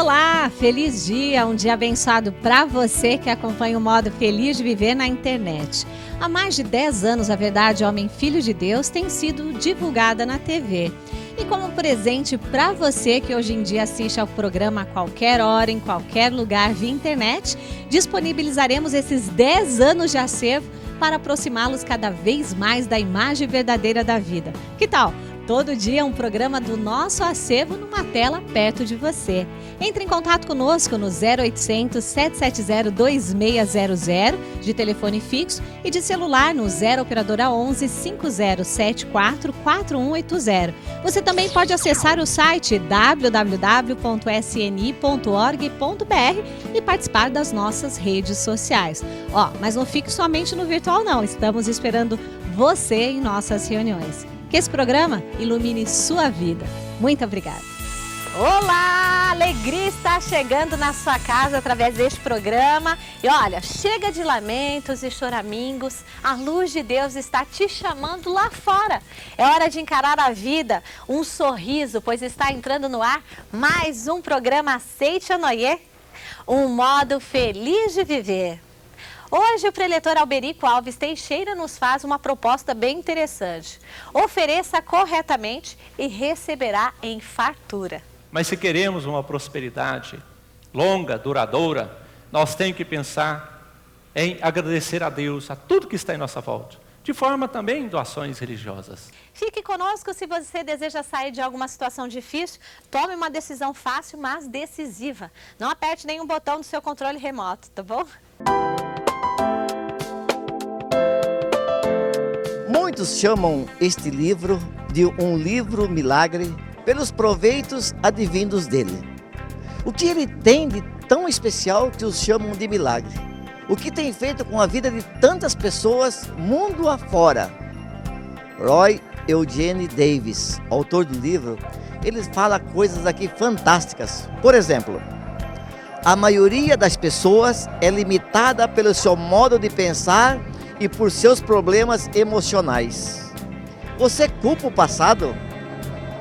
Olá, feliz dia, um dia abençoado para você que acompanha o modo Feliz de Viver na internet. Há mais de 10 anos, a Verdade Homem Filho de Deus tem sido divulgada na TV. E como presente para você que hoje em dia assiste ao programa a qualquer hora, em qualquer lugar via internet, disponibilizaremos esses 10 anos de acervo para aproximá-los cada vez mais da imagem verdadeira da vida. Que tal? Todo dia um programa do nosso acervo numa tela perto de você. Entre em contato conosco no 0800 770 2600 de telefone fixo e de celular no 0 operadora 11 5074 4180. Você também pode acessar o site www.sni.org.br e participar das nossas redes sociais. Mas não fique somente no virtual não, estamos esperando você em nossas reuniões. Que esse programa ilumine sua vida. Muito obrigada. Olá, a alegria está chegando na sua casa através deste programa. E olha, chega de lamentos e choramingos. A luz de Deus está te chamando lá fora. É hora de encarar a vida, um sorriso, pois está entrando no ar mais um programa Aceite Anoye, um modo feliz de viver. Hoje o preletor Alberico Alves Teixeira nos faz uma proposta bem interessante. Ofereça corretamente e receberá em fartura. Mas se queremos uma prosperidade longa, duradoura, nós temos que pensar em agradecer a Deus, a tudo que está em nossa volta. De forma também doações religiosas. Fique conosco se você deseja sair de alguma situação difícil. Tome uma decisão fácil, mas decisiva. Não aperte nenhum botão do seu controle remoto, tá bom? Muitos chamam este livro de um livro milagre pelos proveitos advindos dele. O que ele tem de tão especial que os chamam de milagre? O que tem feito com a vida de tantas pessoas mundo afora? Roy Eugene Davis, autor do livro, ele fala coisas aqui fantásticas. Por exemplo, a maioria das pessoas é limitada pelo seu modo de pensar e por seus problemas emocionais. Você culpa o passado?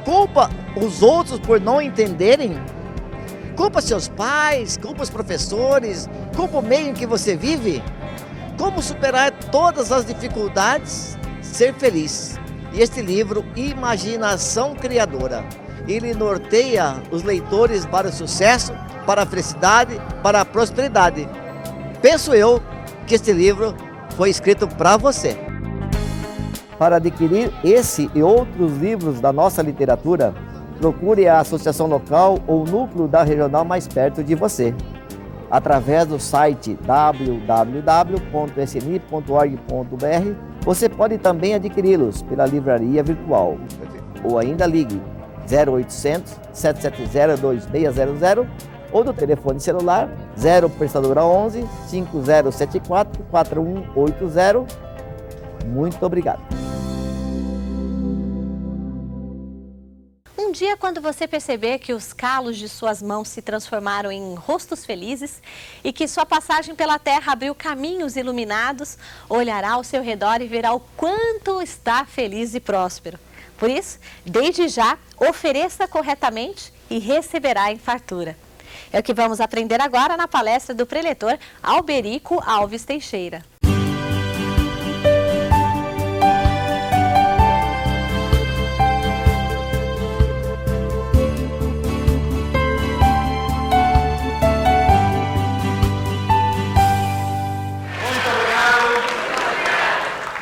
Culpa os outros por não entenderem? Culpa seus pais? Culpa os professores? Culpa o meio em que você vive? Como superar todas as dificuldades? Ser feliz. E este livro, Imaginação Criadora, ele norteia os leitores para o sucesso, para a felicidade, para a prosperidade. Penso eu que este livro foi escrito para você. Para adquirir esse e outros livros da nossa literatura, procure a associação local ou núcleo da regional mais perto de você. Através do site www.sni.org.br, você pode também adquiri-los pela livraria virtual. Ou ainda ligue 0800 770 2600 ou do telefone celular 0 operadora 11 5074 4180. Muito obrigado. Um dia, quando você perceber que os calos de suas mãos se transformaram em rostos felizes e que sua passagem pela terra abriu caminhos iluminados, olhará ao seu redor e verá o quanto está feliz e próspero. Por isso, desde já, ofereça corretamente e receberá em fartura. É o que vamos aprender agora na palestra do preletor Alberico Alves Teixeira.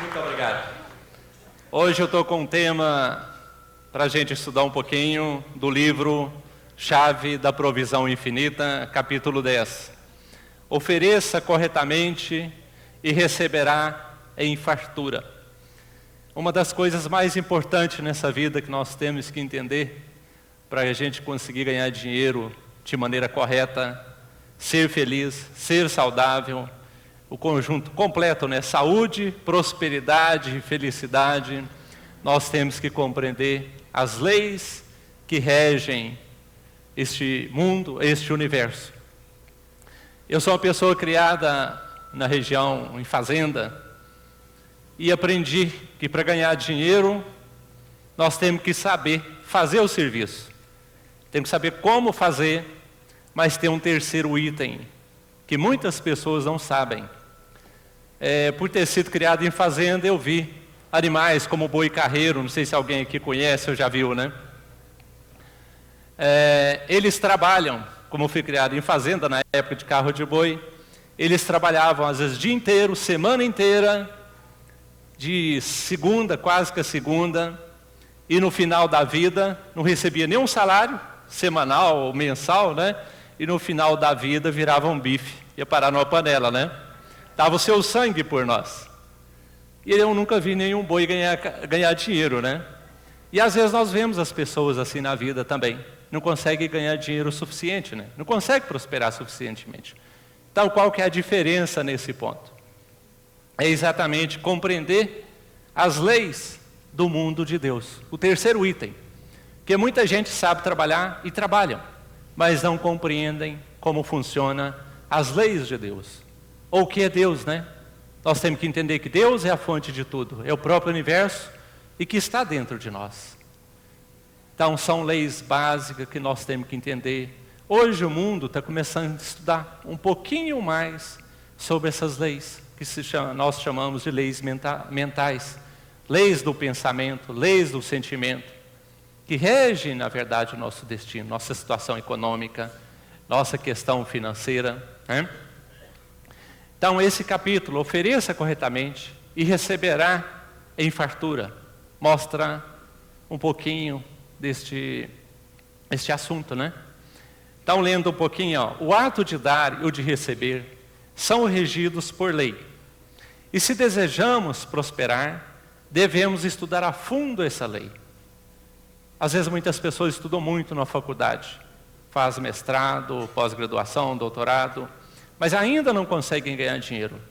Muito obrigado. Hoje eu estou com um tema para a gente estudar um pouquinho do livro Chave da Provisão Infinita, capítulo 10. Ofereça corretamente e receberá em fartura. Uma das coisas mais importantes nessa vida que nós temos que entender para a gente conseguir ganhar dinheiro de maneira correta, ser feliz, ser saudável, o conjunto completo, né? Saúde, prosperidade e felicidade, nós temos que compreender as leis que regem este mundo, este universo. Eu sou uma pessoa criada na região, em fazenda, e aprendi que para ganhar dinheiro, nós temos que saber fazer o serviço. Temos que saber como fazer, Mas tem um terceiro item que muitas pessoas não sabem. Por ter sido criado em fazenda, eu vi animais como o boi carreiro, não sei se alguém aqui conhece ou já viu, né? Eles trabalham, como eu fui criado em fazenda na época de carro de boi, eles trabalhavam às vezes dia inteiro, semana inteira, de segunda, quase que a segunda, e no final da vida não recebia nenhum salário, semanal ou mensal, né? E no final da vida virava um bife, ia parar numa panela, né? Dava o seu sangue por nós. E eu nunca vi nenhum boi ganhar dinheiro, né? E às vezes nós vemos as pessoas assim na vida também. Não conseguem ganhar dinheiro o suficiente, né? Não conseguem prosperar suficientemente. Então, qual que é a diferença nesse ponto? É exatamente compreender as leis do mundo de Deus. O terceiro item. Porque muita gente sabe trabalhar e trabalham, mas não compreendem como funciona as leis de Deus. Ou o que é Deus, né? Nós temos que entender que Deus é a fonte de tudo, é o próprio universo e que está dentro de nós. Então são leis básicas que nós temos que entender. Hoje o mundo está começando a estudar um pouquinho mais sobre essas leis, que nós chamamos de leis mentais, leis do pensamento, leis do sentimento, que regem, na verdade, o nosso destino, nossa situação econômica, nossa questão financeira, né? Então esse capítulo, ofereça corretamente e receberá em fartura, mostra um pouquinho deste assunto, né? Então, lendo um pouquinho, ó, o ato de dar e o de receber são regidos por lei. E se desejamos prosperar, devemos estudar a fundo essa lei. Às vezes muitas pessoas estudam muito na faculdade, faz mestrado, pós-graduação, doutorado, mas ainda não conseguem ganhar dinheiro.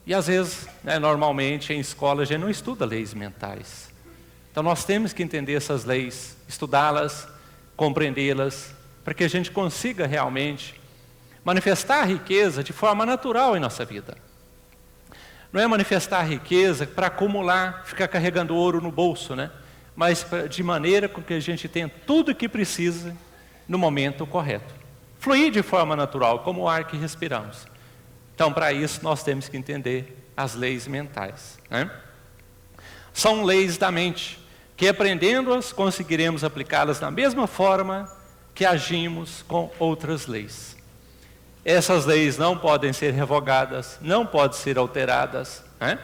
E às vezes, né, normalmente em escola a gente não estuda leis mentais. Então nós temos que entender essas leis, estudá-las, compreendê-las, para que a gente consiga realmente manifestar a riqueza de forma natural em nossa vida. Não é manifestar a riqueza para acumular, ficar carregando ouro no bolso, né? Mas de maneira com que a gente tenha tudo o que precisa no momento correto. Fluir de forma natural, como o ar que respiramos. Então, para isso, nós temos que entender as leis mentais, né? São leis da mente, que aprendendo-as, conseguiremos aplicá-las da mesma forma que agimos com outras leis. Essas leis não podem ser revogadas, não podem ser alteradas, né?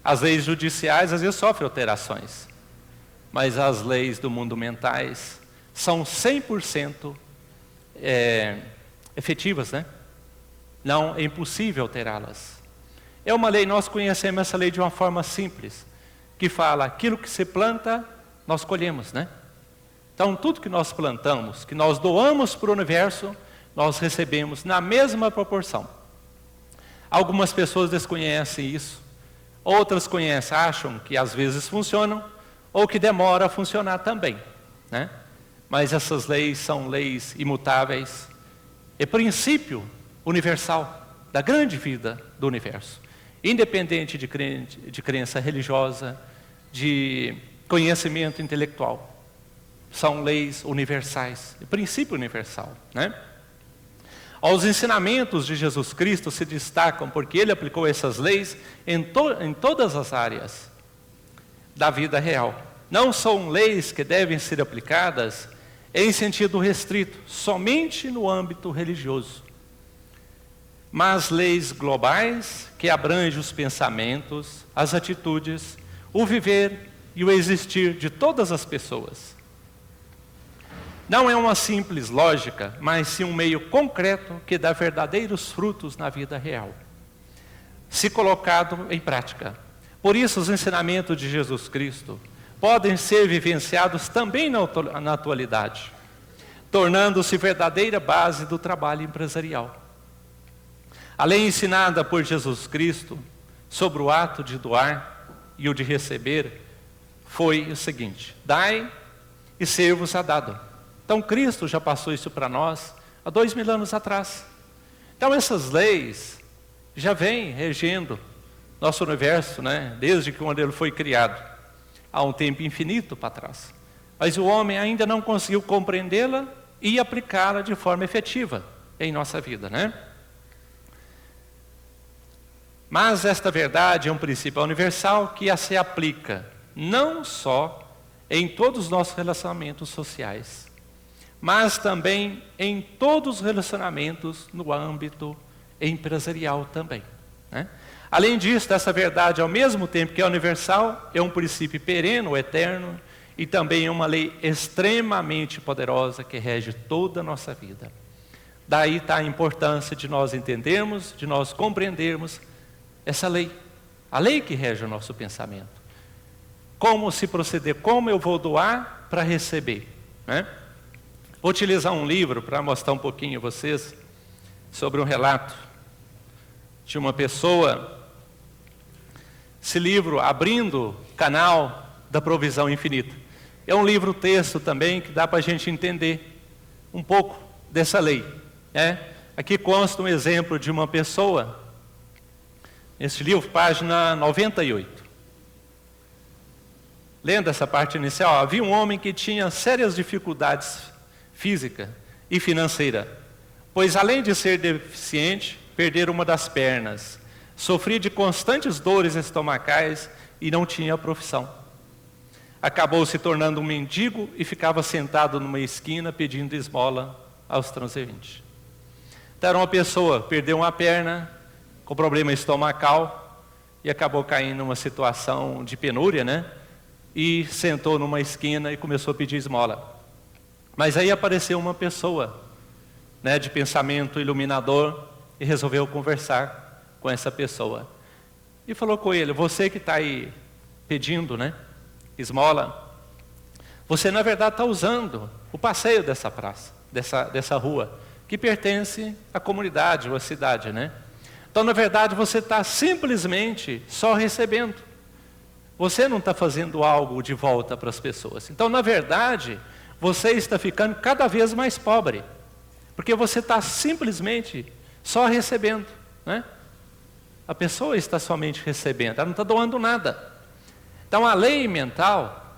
As leis judiciais às vezes sofrem alterações, mas as leis do mundo mentais são 100% efetivas, né? Não é impossível alterá-las. É uma lei, nós conhecemos essa lei de uma forma simples, que fala, aquilo que se planta, nós colhemos, né? Então, tudo que nós plantamos, que nós doamos para o universo, nós recebemos na mesma proporção. Algumas pessoas desconhecem isso, outras conhecem, acham que às vezes funcionam, ou que demora a funcionar também, né? Mas essas leis são leis imutáveis, é princípio universal da grande vida do universo, independente de crença religiosa, de conhecimento intelectual. São leis universais, é princípio universal, né? Os ensinamentos de Jesus Cristo se destacam porque Ele aplicou essas leis em todas as áreas da vida real. Não são leis que devem ser aplicadas em sentido restrito, somente no âmbito religioso, mas leis globais que abrangem os pensamentos, as atitudes, o viver e o existir de todas as pessoas. Não é uma simples lógica, mas sim um meio concreto que dá verdadeiros frutos na vida real, se colocado em prática. Por isso, os ensinamentos de Jesus Cristo podem ser vivenciados também na atualidade, tornando-se verdadeira base do trabalho empresarial. A lei ensinada por Jesus Cristo sobre o ato de doar e o de receber foi o seguinte: dai e ser-vos-á dado. Então Cristo já passou isso para nós há 2000 anos atrás. Então essas leis já vêm regendo nosso universo, né? Desde que quando ele foi criado, há um tempo infinito para trás. Mas o homem ainda não conseguiu compreendê-la e aplicá-la de forma efetiva em nossa vida, né? Mas esta verdade é um princípio universal que se aplica não só em todos os nossos relacionamentos sociais, mas também em todos os relacionamentos no âmbito empresarial também, né? Além disso, essa verdade, ao mesmo tempo que é universal, é um princípio perene, eterno, e também é uma lei extremamente poderosa que rege toda a nossa vida. Daí está a importância de nós entendermos, de nós compreendermos essa lei, a lei que rege o nosso pensamento. Como se proceder, como eu vou doar para receber, né? Vou utilizar um livro para mostrar um pouquinho a vocês sobre um relato de uma pessoa. Esse livro, Abrindo Canal da Provisão Infinita. É um livro-texto também que dá para a gente entender um pouco dessa lei, né? Aqui consta um exemplo de uma pessoa, nesse livro, página 98. Lendo essa parte inicial, havia um homem que tinha sérias dificuldades física e financeira, pois além de ser deficiente, perdera uma das pernas, sofria de constantes dores estomacais e não tinha profissão. Acabou se tornando um mendigo e ficava sentado numa esquina pedindo esmola aos transeuntes. Então era uma pessoa, perdeu uma perna, com problema estomacal, e acabou caindo numa situação de penúria, né? E sentou numa esquina e começou a pedir esmola. Mas aí apareceu uma pessoa, né, de pensamento iluminador, e resolveu conversar com essa pessoa. E falou com ele: você que está aí pedindo, né, esmola, você na verdade está usando o passeio dessa praça, dessa rua, que pertence à comunidade ou à cidade, né? Então na verdade você está simplesmente só recebendo. Você não está fazendo algo de volta para as pessoas. Então na verdade você está ficando cada vez mais pobre, porque você está simplesmente só recebendo, né? A pessoa está somente recebendo, ela não está doando nada. Então a lei mental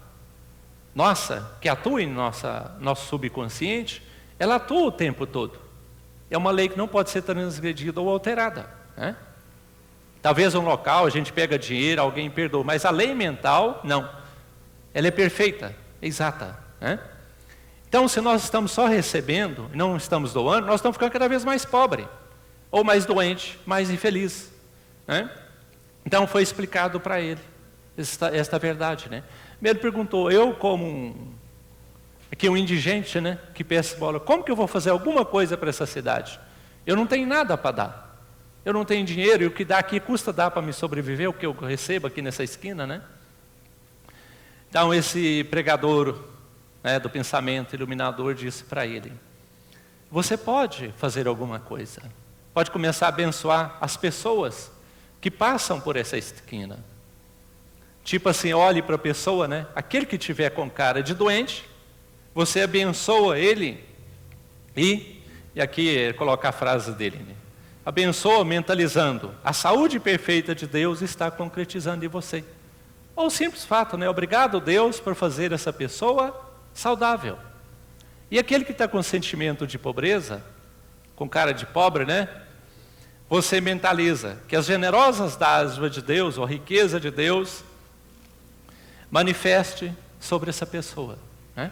nossa, que atua em nosso subconsciente, ela atua o tempo todo. É uma lei que não pode ser transgredida ou alterada, né? Talvez um local a gente pega dinheiro, alguém perdoa, mas a lei mental não. Ela é perfeita, é exata, né? Então se nós estamos só recebendo, não estamos doando, nós estamos ficando cada vez mais pobres, ou mais doente, mais infeliz, né? Então foi explicado para ele esta verdade, né? Ele perguntou: eu como um indigente, né, que peça esmola, como que eu vou fazer alguma coisa para essa cidade? Eu não tenho nada para dar, eu não tenho dinheiro, e o que dá aqui custa dar para me sobreviver, o que eu recebo aqui nessa esquina, né? Então esse pregador, né, do pensamento iluminador disse para ele: você pode fazer alguma coisa, pode começar a abençoar as pessoas que passam por essa esquina. Tipo assim, olhe para a pessoa, né? Aquele que tiver com cara de doente, você abençoa ele e aqui coloca a frase dele, né? Abençoa mentalizando: a saúde perfeita de Deus está concretizando em você. Ou o simples fato, né? Obrigado Deus por fazer essa pessoa saudável. E aquele que está com sentimento de pobreza, com cara de pobre, né? Você mentaliza que as generosas dádivas de Deus, ou a riqueza de Deus, manifeste sobre essa pessoa, né?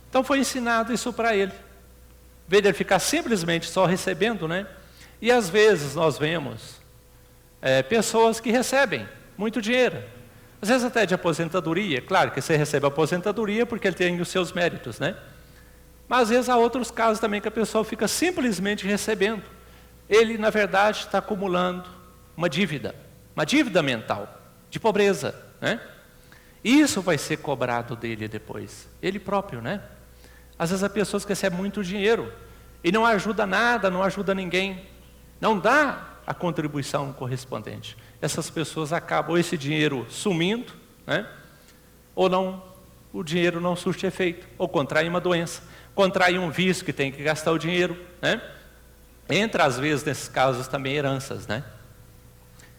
Então foi ensinado isso para ele. Em vez de ele ficar simplesmente só recebendo, né? E às vezes nós vemos pessoas que recebem muito dinheiro, às vezes até de aposentadoria. Claro que você recebe aposentadoria porque ele tem os seus méritos, né? Mas às vezes há outros casos também que a pessoa fica simplesmente recebendo. Ele na verdade está acumulando uma dívida mental, de pobreza, né? Isso vai ser cobrado dele depois, ele próprio, né? Às vezes há pessoas que recebem muito dinheiro e não ajuda nada, não ajuda ninguém, não dá a contribuição correspondente. Essas pessoas acabam esse dinheiro sumindo, né? Ou não, o dinheiro não surte efeito, ou contrai uma doença, contrai um vício que tem que gastar o dinheiro, né? Entra às vezes nesses casos também heranças, né?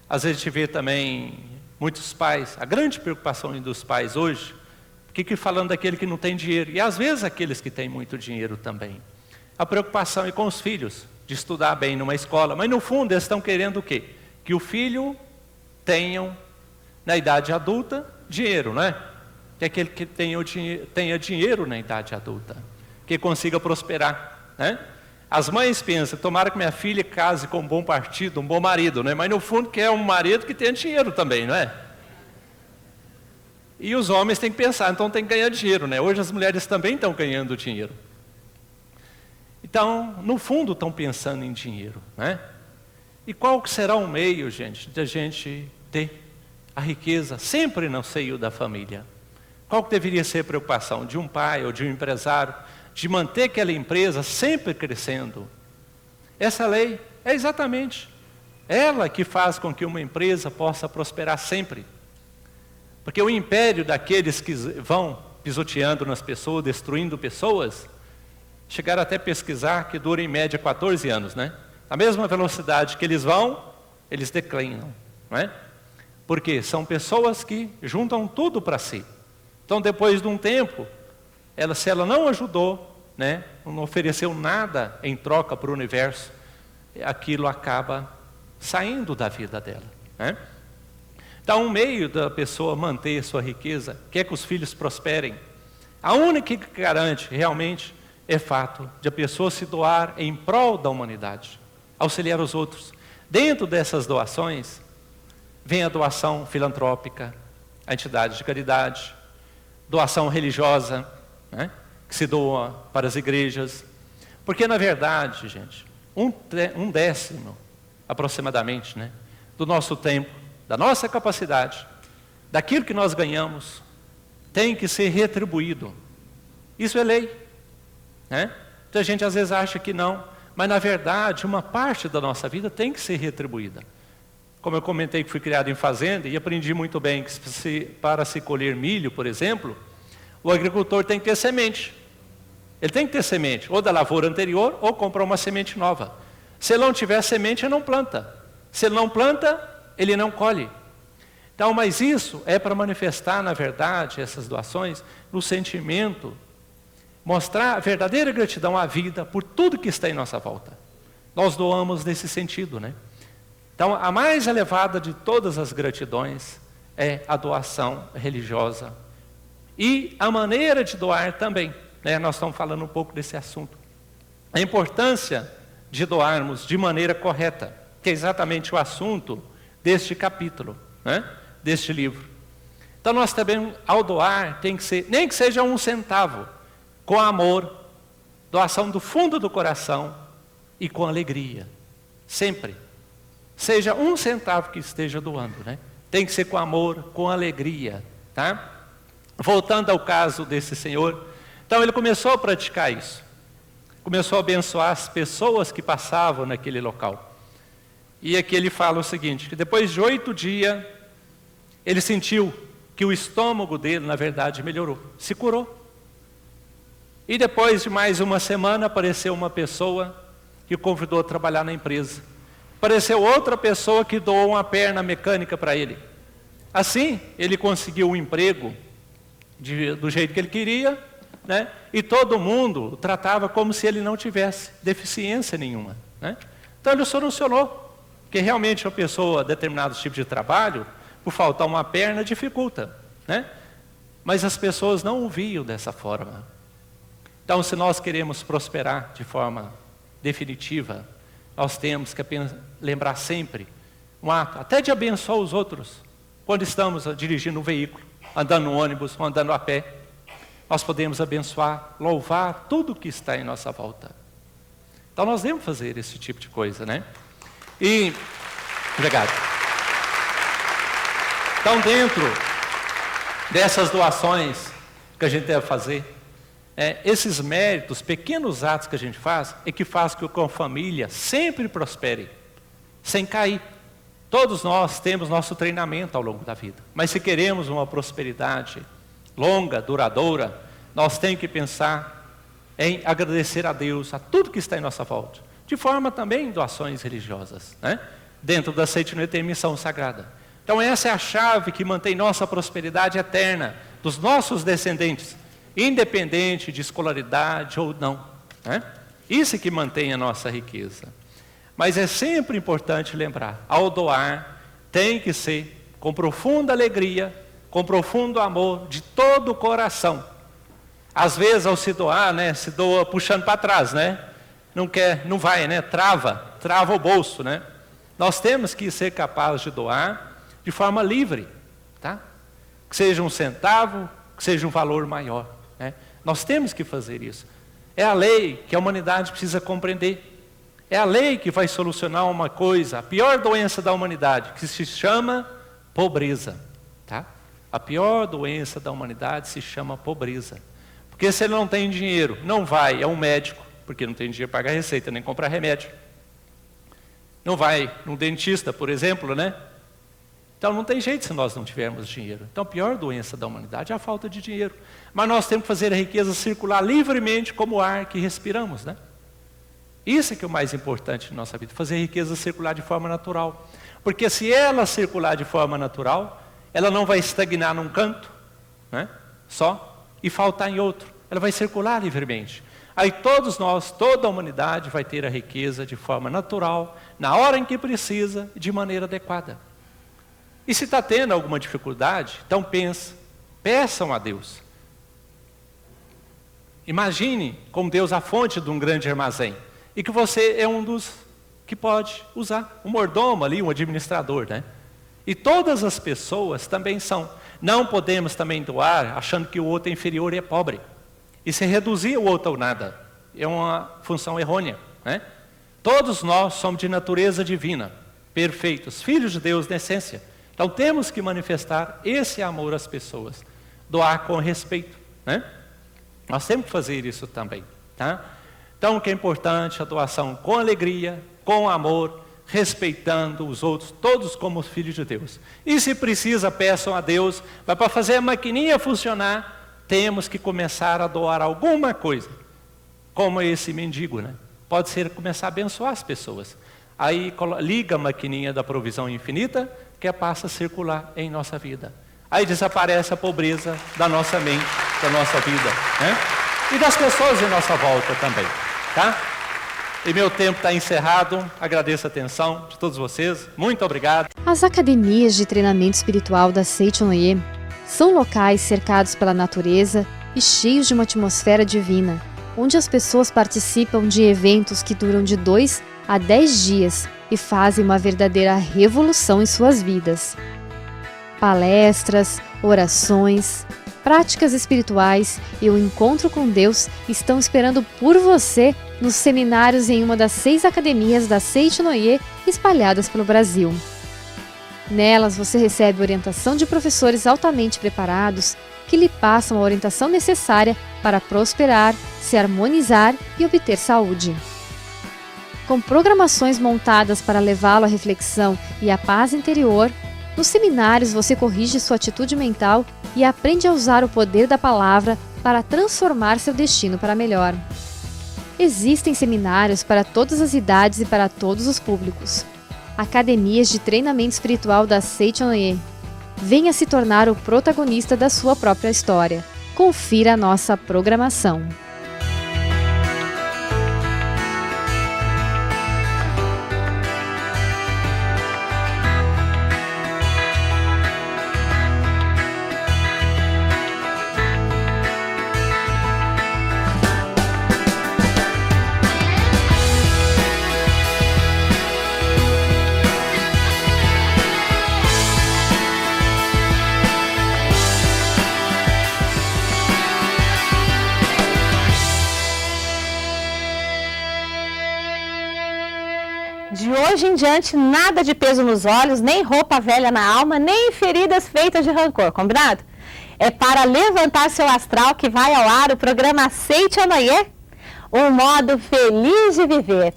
Às vezes a gente vê também muitos pais, a grande preocupação dos pais hoje, Fique falando daquele que não tem dinheiro. E às vezes aqueles que têm muito dinheiro também. A preocupação é com os filhos, de estudar bem numa escola. Mas no fundo eles estão querendo o quê? Que o filho tenha, na idade adulta, dinheiro, não é? Que aquele que tenha dinheiro na idade adulta. Que consiga prosperar, né? As mães pensam, tomara que minha filha case com um bom partido, um bom marido, né? Mas no fundo quer um marido que tenha dinheiro também, não é? E os homens têm que pensar, então tem que ganhar dinheiro, né? Hoje as mulheres também estão ganhando dinheiro. Então, no fundo estão pensando em dinheiro, né? E qual que será o meio, gente, de a gente ter a riqueza sempre no seio da família? Qual que deveria ser a preocupação de um pai ou de um empresário de manter aquela empresa sempre crescendo? Essa lei é exatamente ela que faz com que uma empresa possa prosperar sempre. Porque o império daqueles que vão pisoteando nas pessoas, destruindo pessoas, chegaram até a pesquisar que dura em média 14 anos, né? A mesma velocidade que eles vão, eles declinam, não é? Porque são pessoas que juntam tudo para si. Então, depois de um tempo, se ela não ajudou, né, não ofereceu nada em troca para o universo, aquilo acaba saindo da vida dela, né? Então, um meio da pessoa manter sua riqueza, quer que os filhos prosperem, a única que garante realmente é fato de a pessoa se doar em prol da humanidade, auxiliar os outros. Dentro dessas doações, vem a doação filantrópica, a entidade de caridade, doação religiosa, né, que se doa para as igrejas. Porque, na verdade, gente, um décimo, aproximadamente, né, do nosso tempo, da nossa capacidade, daquilo que nós ganhamos, tem que ser retribuído. Isso é lei, né? Então a gente às vezes acha que não, mas na verdade uma parte da nossa vida tem que ser retribuída. Como eu comentei que fui criado em fazenda e aprendi muito bem que para se colher milho, por exemplo, o agricultor tem que ter semente. Ele tem que ter semente, ou da lavoura anterior, ou comprar uma semente nova. Se ele não tiver semente, ele não planta. Se ele não planta, ele não colhe. Então, mas isso é para manifestar, na verdade, essas doações, no sentimento, mostrar a verdadeira gratidão à vida por tudo que está em nossa volta. Nós doamos nesse sentido, né? Então, a mais elevada de todas as gratidões é a doação religiosa. E a maneira de doar também, né? Nós estamos falando um pouco desse assunto. A importância de doarmos de maneira correta, que é exatamente o assunto deste capítulo, né, deste livro. Então nós também, ao doar, tem que ser, nem que seja 1 centavo, com amor, doação do fundo do coração e com alegria, sempre. Seja 1 centavo que esteja doando, né? Tem que ser com amor, com alegria, tá? Voltando ao caso desse senhor, então ele começou a praticar isso, começou a abençoar as pessoas que passavam naquele local. E aqui ele fala o seguinte, que depois de 8 dias, ele sentiu que o estômago dele, na verdade, melhorou, se curou. E depois de mais uma semana, apareceu uma pessoa que o convidou a trabalhar na empresa. Apareceu outra pessoa que doou uma perna mecânica para ele. Assim, ele conseguiu um emprego do jeito que ele queria, né? E todo mundo o tratava como se ele não tivesse deficiência nenhuma, né? Então ele solucionou. Porque realmente a pessoa, determinados tipos de trabalho, por faltar uma perna, dificulta, né? Mas as pessoas não o viam dessa forma. Então, se nós queremos prosperar de forma definitiva, nós temos que lembrar sempre um ato, até de abençoar os outros, quando estamos dirigindo um veículo, andando no ônibus ou andando a pé. Nós podemos abençoar, louvar tudo que está em nossa volta. Então, nós devemos fazer esse tipo de coisa, né? E, obrigado. Então, dentro dessas doações que a gente deve fazer, esses méritos, pequenos atos que a gente faz, é que faz com que a família sempre prospere, sem cair. Todos nós temos nosso treinamento ao longo da vida, mas se queremos uma prosperidade longa, duradoura, nós temos que pensar em agradecer a Deus, a tudo que está em nossa volta. De forma também em doações religiosas, né? Dentro da seita não tem missão sagrada. Então essa é a chave que mantém nossa prosperidade eterna, dos nossos descendentes, independente de escolaridade ou não, né? Isso é que mantém a nossa riqueza. Mas é sempre importante lembrar, ao doar, tem que ser com profunda alegria, com profundo amor, de todo o coração. Às vezes, ao se doar, né, se doa puxando para trás, né? Não quer, não vai, né? Trava o bolso, né? Nós temos que ser capazes de doar de forma livre, tá? Que seja um centavo, que seja um valor maior, né? Nós temos que fazer isso. É a lei que a humanidade precisa compreender. É a lei que vai solucionar uma coisa, a pior doença da humanidade, que se chama pobreza, tá? A pior doença da humanidade se chama pobreza. Porque se ele não tem dinheiro, não vai a um médico, porque não tem dinheiro para pagar receita, nem comprar remédio. Não vai num dentista, por exemplo, né? Então não tem jeito se nós não tivermos dinheiro. Então a pior doença da humanidade é a falta de dinheiro. Mas nós temos que fazer a riqueza circular livremente como o ar que respiramos, né? Isso é que é o mais importante na nossa vida, fazer a riqueza circular de forma natural. Porque se ela circular de forma natural, ela não vai estagnar num canto, né? Só, e faltar em outro. Ela vai circular livremente. Aí todos nós, toda a humanidade vai ter a riqueza de forma natural, na hora em que precisa, de maneira adequada. E se está tendo alguma dificuldade, então peçam a Deus. Imagine como Deus a fonte de um grande armazém. E que você é um dos que pode usar. Um mordomo ali, um administrador, né? E todas as pessoas também são. Não podemos também doar achando que o outro é inferior e é pobre. E se reduzir o outro ao nada. É uma função errônea, né? Todos nós somos de natureza divina, perfeitos, filhos de Deus na essência. Então temos que manifestar esse amor às pessoas. Doar com respeito, né? Nós temos que fazer isso também, tá? Então o que é importante, a doação com alegria, com amor, respeitando os outros, todos como filhos de Deus. E se precisa, peçam a Deus, mas para fazer a maquininha funcionar, temos que começar a doar alguma coisa, como esse mendigo, né? Pode ser começar a abençoar as pessoas. Aí liga a maquininha da provisão infinita, que passa a circular em nossa vida. Aí desaparece a pobreza da nossa mente, da nossa vida, né? E das pessoas em nossa volta também, tá? E meu tempo está encerrado, agradeço a atenção de todos vocês, muito obrigado. As academias de treinamento espiritual da Seichonoye são locais cercados pela natureza e cheios de uma atmosfera divina, onde as pessoas participam de eventos que duram de 2 a 10 dias e fazem uma verdadeira revolução em suas vidas. Palestras, orações, práticas espirituais e o encontro com Deus estão esperando por você nos seminários em uma das 6 academias da Seichonoye espalhadas pelo Brasil. Nelas você recebe orientação de professores altamente preparados que lhe passam a orientação necessária para prosperar, se harmonizar e obter saúde. Com programações montadas para levá-lo à reflexão e à paz interior, nos seminários você corrige sua atitude mental e aprende a usar o poder da palavra para transformar seu destino para melhor. Existem seminários para todas as idades e para todos os públicos. Academias de treinamento espiritual da Seichonoye. Venha se tornar o protagonista da sua própria história. Confira a nossa programação. De hoje em diante, nada de peso nos olhos, nem roupa velha na alma, nem feridas feitas de rancor, combinado? É para levantar seu astral que vai ao ar o programa Seichonoye, um modo feliz de viver.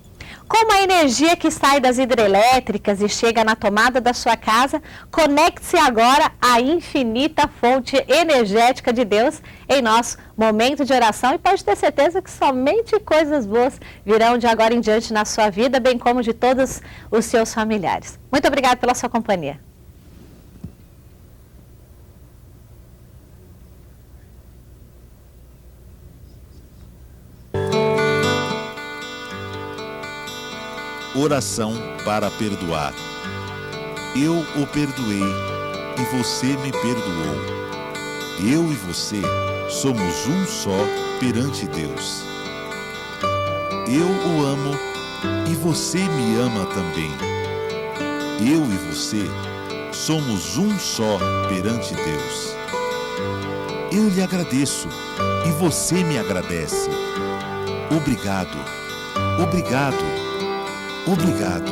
Como a energia que sai das hidrelétricas e chega na tomada da sua casa, conecte-se agora à infinita fonte energética de Deus em nosso momento de oração e pode ter certeza que somente coisas boas virão de agora em diante na sua vida, bem como de todos os seus familiares. Muito obrigada pela sua companhia. Oração para perdoar. Eu o perdoei e você me perdoou. Eu e você somos um só perante Deus. Eu o amo e você me ama também. Eu e você somos um só perante Deus. Eu lhe agradeço e você me agradece. Obrigado, obrigado, obrigado.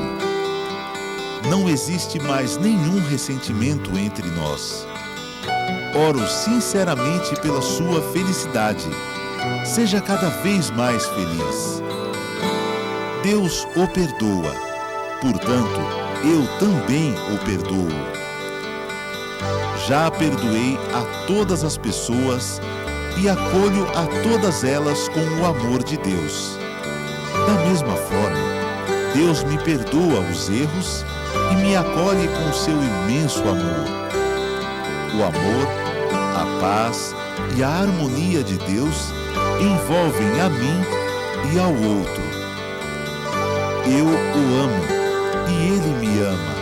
Não existe mais nenhum ressentimento entre nós. Oro sinceramente pela sua felicidade. Seja cada vez mais feliz. Deus o perdoa, portanto, eu também o perdoo. Já perdoei a todas as pessoas e acolho a todas elas com o amor de Deus. Da mesma forma, Deus me perdoa os erros e me acolhe com seu imenso amor. O amor, a paz e a harmonia de Deus envolvem a mim e ao outro. Eu o amo e ele me ama.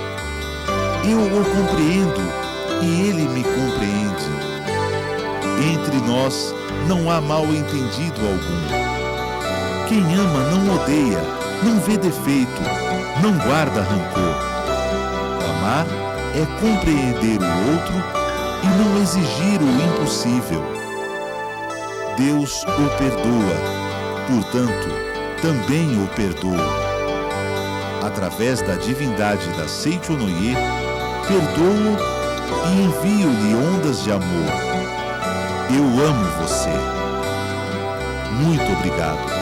Eu o compreendo e ele me compreende. Entre nós não há mal-entendido algum. Quem ama não odeia, não vê defeito, não guarda rancor. Amar é compreender o outro e não exigir o impossível. Deus o perdoa, portanto, também o perdoo. Através da divindade da Seichonoye, perdoo e envio-lhe ondas de amor. Eu amo você. Muito obrigado.